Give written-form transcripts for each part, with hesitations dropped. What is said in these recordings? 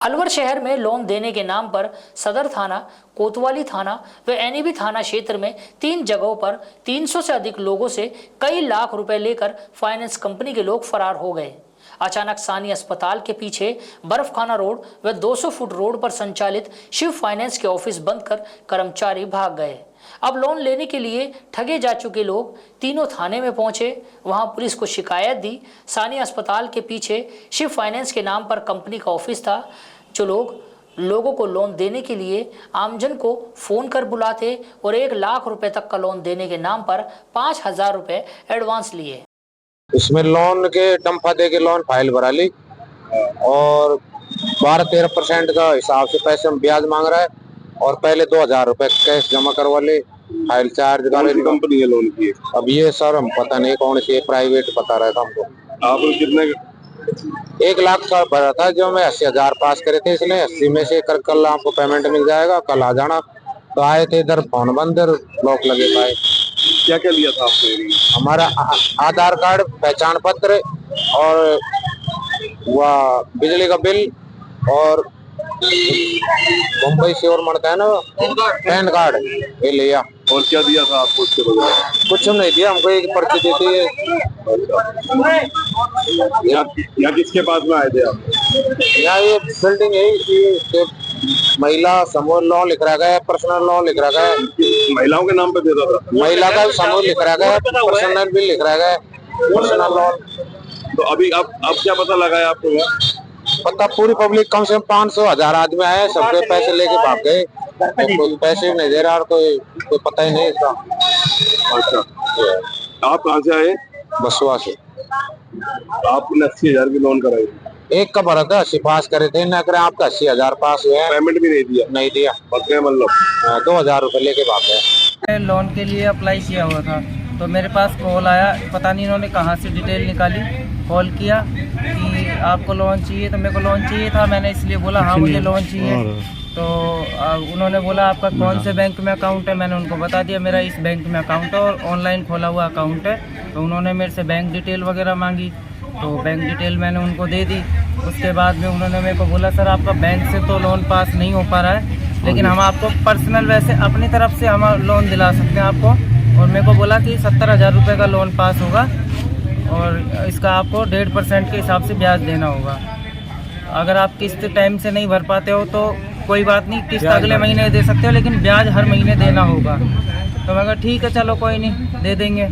अलवर शहर में लोन देने के नाम पर सदर थाना, कोतवाली थाना व एनईबी थाना क्षेत्र में 3 जगहों पर 300 से अधिक लोगों से कई लाख रुपए लेकर फाइनेंस कंपनी के लोग फरार हो गए। अचानक सानी अस्पताल के पीछे बर्फखाना रोड व 200 फुट रोड पर संचालित शिव फाइनेंस के ऑफिस बंद कर कर्मचारी भाग गए। अब लोन लेने के लिए ठगे जा चुके लोग तीनों थाने में पहुंचे, वहां पुलिस को शिकायत दी। सानी अस्पताल के पीछे शिव फाइनेंस के नाम पर कंपनी का ऑफिस था, जो लोगों को लोन देने के लिए आमजन को फोन कर बुलाते और 1 लाख रुपए तक का लोन देने के नाम पर 5,000 रुपए एडवांस लिए। इसमें लोन के डंफा दे के लोन फाइल भरा ली और 12-13% का हिसाब से पैसे में ब्याज मांग रहा है और पहले 2,000 रुपए कैश जमा करवा ले। फाइल चार्ज कंपनी है लोन की। अब ये सर हम पता नहीं कौन सी प्राइवेट बता रहा था हमको। आप कितने 1 लाख का भरा था, जो मैं 80,000 पास करे थे, इसलिए 80 में से कर कल आपको पेमेंट मिल जाएगा, कल आ जाना। तो आए थे इधर, फोन बंद, ब्लॉक लगे पाए। क्या क्या लिया था आपने? हमारा आधार कार्ड, पहचान पत्र और वह बिजली का बिल और मुंबई से और मरता है ना पैन कार्ड, ये लिया। और क्या दिया था आपको उसके बगैर? कुछ नहीं दिया, हमको एक पर्ची देती है। यहाँ किसके पास में आए थे आप? यहाँ ये बिल्डिंग है, महिला समूह लोन लिख रखा है, पर्सनल लोन लिख रखा है। महिलाओं के नाम पे देता था? महिला का समूह लिख रखा है, पर्सनल भी लिख रखा है, पर्सनल लोन। तो अभी अब क्या पता लगा है आपको? पता पूरी पब्लिक, कम से कम 500-1000 आदमी आए, सबके पैसे लेके भाग गए। कोई पैसे नहीं दे रहा और कोई पता ही नहीं इसका। अच्छा, आप कहाँ से आए? बसुआ से। आपने 80,000 की लोन कराई? एक का भरा था, 80 पास करे थे, न करे आपका 80,000 पास हुए। पेमेंट भी नहीं दिया? नहीं दिया। मतलब 2,000 रुपए लेके भाग गए। लोन के लिए अप्लाई किया हुआ था, तो मेरे पास कॉल आया, पता नहीं इन्होंने कहाँ से डिटेल निकाली। कॉल किया कि आपको लोन चाहिए, तो मेरे को लोन चाहिए था। मैंने इसलिए बोला हाँ मुझे लोन चाहिए। तो उन्होंने बोला आपका कौन से बैंक में अकाउंट है। मैंने उनको बता दिया मेरा इस बैंक में अकाउंट है और ऑनलाइन खोला हुआ अकाउंट है। तो उन्होंने मेरे से बैंक डिटेल वगैरह मांगी, तो बैंक डिटेल मैंने उनको दे दी। उसके बाद में उन्होंने मेरे को बोला सर आपका बैंक से तो लोन पास नहीं हो पा रहा है, लेकिन हम आपको पर्सनल वैसे अपनी तरफ से हम लोन दिला सकते हैं आपको। और मेरे को बोला कि 70,000 रुपये का लोन पास होगा और इसका आपको 1.5% के हिसाब से ब्याज देना होगा। अगर आप किस्त टाइम से नहीं भर पाते हो तो कोई बात नहीं, किस्त अगले महीने दे सकते हो, लेकिन ब्याज हर महीने देना होगा। तो मैं कहा ठीक है चलो कोई नहीं, दे देंगे।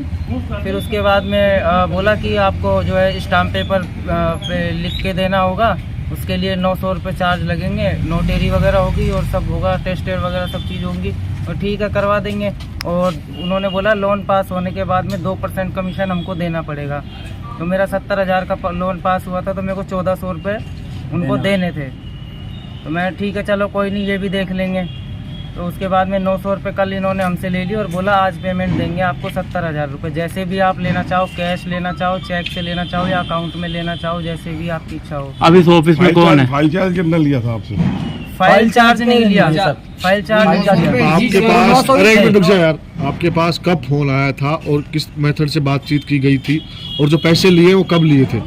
फिर उसके बाद में बोला कि आपको जो है स्टाम्प पेपर पे लिख के देना होगा, उसके लिए 900 रुपये चार्ज लगेंगे, नोटरी वगैरह होगी और सब होगा, टेस्टेड वगैरह सब चीज़ होंगी। और ठीक है करवा देंगे। और उन्होंने बोला लोन पास होने के बाद में 2% कमीशन हमको देना पड़ेगा। तो मेरा 70,000 का लोन पास हुआ था, तो मेरे को 1,400 रुपये उनको देने थे। तो मैं ठीक है चलो कोई नहीं, ये भी देख लेंगे। तो उसके बाद में 900 रुपये कल इन्होंने हमसे ले ली और बोला आज पेमेंट देंगे आपको 70,000 रुपये, जैसे भी आप लेना चाहो, कैश लेना चाहो, चेक से लेना चाहो या अकाउंट में लेना चाहो, जैसे भी आपकी इच्छा हो। अब इस ऑफिस में कौन है? फाइल चार्ज कितना लिया था आपसे? फाइल चार्ज नहीं लिया सर, फाइल चार्ज नहीं लिया। आपके पास, अरे एक मिनट रुक जाओ यार, आपके पास कब फोन आया था और किस मेथड से बातचीत की गई थी, और जो पैसे लिए वो कब लिए थे?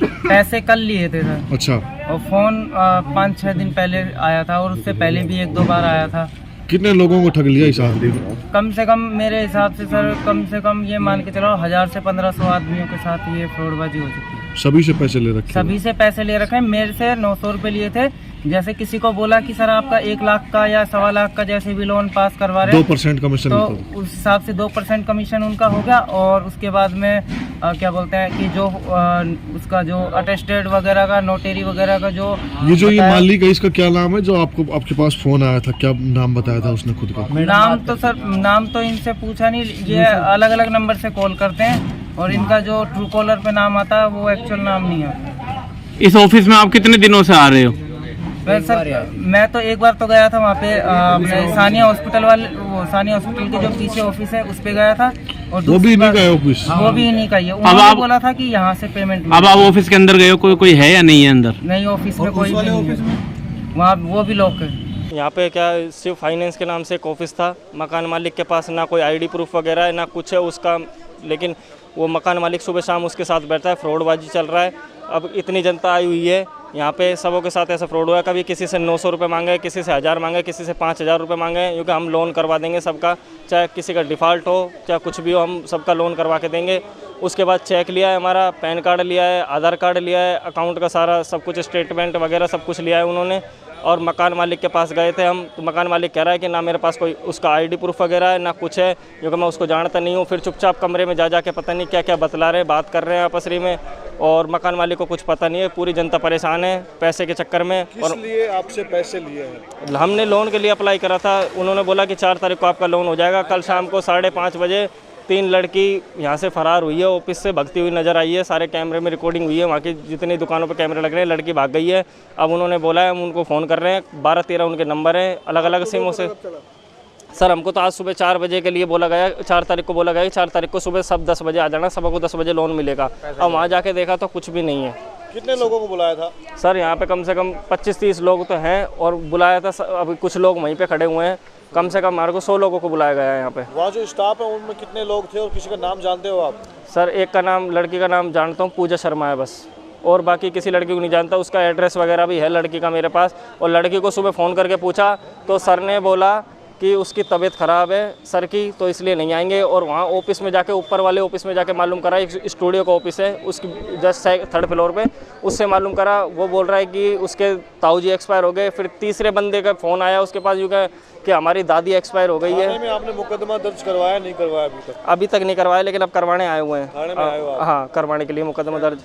पैसे कल लिए थे सर। अच्छा। और फोन 5-6 दिन पहले आया था और उससे पहले भी 1-2 बार आया था। कितने लोगों को ठग लिया इस आदमी ने? कम से कम मेरे हिसाब से सर, कम से कम ये मान के चलो 1000 से 1500 आदमियों के साथ ये फ्रॉडबाजी हो चुकी है। सभी से पैसे ले रखे? सभी से पैसे ले रखे हैं। मेरे से 900 रुपये लिए थे। जैसे किसी को बोला कि सर आपका 1 लाख का या 1.25 लाख का जैसे भी लोन पास करवा रहे 2% कमीशन, तो उस हिसाब से 2% कमीशन उनका हो गया। और उसके बाद में क्या बोलते हैं कि जो उसका जो अटेस्टेड वगैरह का, नोटरी वगैरह का जो ये मालिक है, इसका क्या नाम है जो आपके पास फोन आया था? क्या नाम बताया था उसने खुद का? नाम तो सर, नाम तो इनसे पूछा नहीं, ये अलग अलग नंबर से कॉल करते हैं और इनका जो ट्रू कॉलर पे नाम आता है वो एक्चुअल नाम नहीं है। इस ऑफिस में आप कितने दिनों से आ रहे हो? सर मैं तो एक बार तो गया था वहाँ पे अपने सानिया हॉस्पिटल वाले, वो सानिया हॉस्पिटल के जो पीछे ऑफिस है उस पे गया था। और वो भी नहीं गए ऑफिस? वो भी नहीं गई। उन्होंने बोला था कि यहाँ से पेमेंट। अब आप ऑफिस के अंदर गए हो, कोई है या नहीं है अंदर? नहीं, ऑफिस में कोई नहीं है, वहाँ वो भी लॉक है। यहाँ पे क्या शिव फाइनेंस के नाम से एक ऑफिस था। मकान मालिक के पास ना कोई आईडी प्रूफ वगैरह है, ना कुछ है उसका, लेकिन वो मकान मालिक सुबह शाम उसके साथ बैठता है, फ्रॉडबाजी चल रहा है। अब इतनी जनता आई हुई है यहाँ पे, सबों के साथ ऐसा फ्रॉड हुआ है। कभी किसी से 900 रुपये मांगे, किसी से 1000 मांगे, किसी से 5000 रुपये मांगे, क्योंकि हम लोन करवा देंगे सबका, चाहे किसी का डिफ़ॉल्ट हो चाहे कुछ भी हो, हम सबका लोन करवा के देंगे। उसके बाद चेक लिया है, हमारा पैन कार्ड लिया है, आधार कार्ड लिया है, अकाउंट का सारा सब कुछ स्टेटमेंट वगैरह सब कुछ लिया है उन्होंने। और मकान मालिक के पास गए थे हम, तो मकान मालिक कह रहा है कि ना मेरे पास कोई उसका आईडी प्रूफ वगैरह है ना कुछ है, क्योंकि मैं उसको जानता नहीं हूँ। फिर चुपचाप कमरे में जा के पता नहीं क्या क्या बतला रहे हैं, बात कर रहे हैं आपसरी में, और मकान मालिक को कुछ पता नहीं है। पूरी जनता परेशान है पैसे के चक्कर में। किस लिए आपसे पैसे लिए हैं? हमने लोन के लिए अप्लाई करा था, उन्होंने बोला कि 4 तारीख को आपका लोन हो जाएगा। कल शाम को 5:30 बजे 3 लड़की यहाँ से फरार हुई है, ऑफिस से भगती हुई नज़र आई है। सारे कैमरे में रिकॉर्डिंग हुई है, वहाँ की जितनी दुकानों पे कैमरे लग रहे हैं, लड़की भाग गई है। अब उन्होंने बोला है हम उनको फ़ोन कर रहे हैं, 12-13 उनके नंबर हैं अलग अलग सिमों से। सर हमको तो आज सुबह 4 बजे के लिए बोला गया, 4 तारीख को बोला गया कि 4 तारीख को सुबह सब 10 बजे आ जाना, सबको 10 बजे लोन मिलेगा। अब वहाँ जाके देखा तो कुछ भी नहीं है। कितने लोगों को बुलाया था? सर यहाँ पे कम से कम 25-30 लोग तो हैं, और बुलाया था अभी कुछ लोग वहीं पे खड़े हुए हैं। कम से कम हमारे को 100 लोगों को बुलाया गया है यहाँ पे। वहाँ जो स्टाफ है उनमें कितने लोग थे और किसी का नाम जानते हो आप? सर एक का नाम, लड़की का नाम जानता हूँ, पूजा शर्मा है बस, और बाकी किसी लड़की को नहीं जानता। उसका एड्रेस वगैरह भी है लड़की का मेरे पास। और लड़की को सुबह फ़ोन करके पूछा तो सर ने बोला कि उसकी तबीयत ख़राब है सर की, तो इसलिए नहीं आएंगे। और वहाँ ऑफिस में जाके, ऊपर वाले ऑफिस में जाके मालूम करा, एक स्टूडियो का ऑफिस है उसकी जस्ट 3rd फ्लोर पे, उससे मालूम करा, वो बोल रहा है कि उसके ताऊ जी एक्सपायर हो गए। फिर तीसरे बंदे का फ़ोन आया उसके पास, यूँ कि हमारी दादी एक्सपायर हो गई है। थाने में आपने मुकदमा दर्ज करवाया नहीं करवाया अभी तक? अभी तक नहीं करवाया, लेकिन अब करवाने आए हुए हैं। थाने में आए हो आप? हाँ, करवाने के लिए मुकदमा दर्ज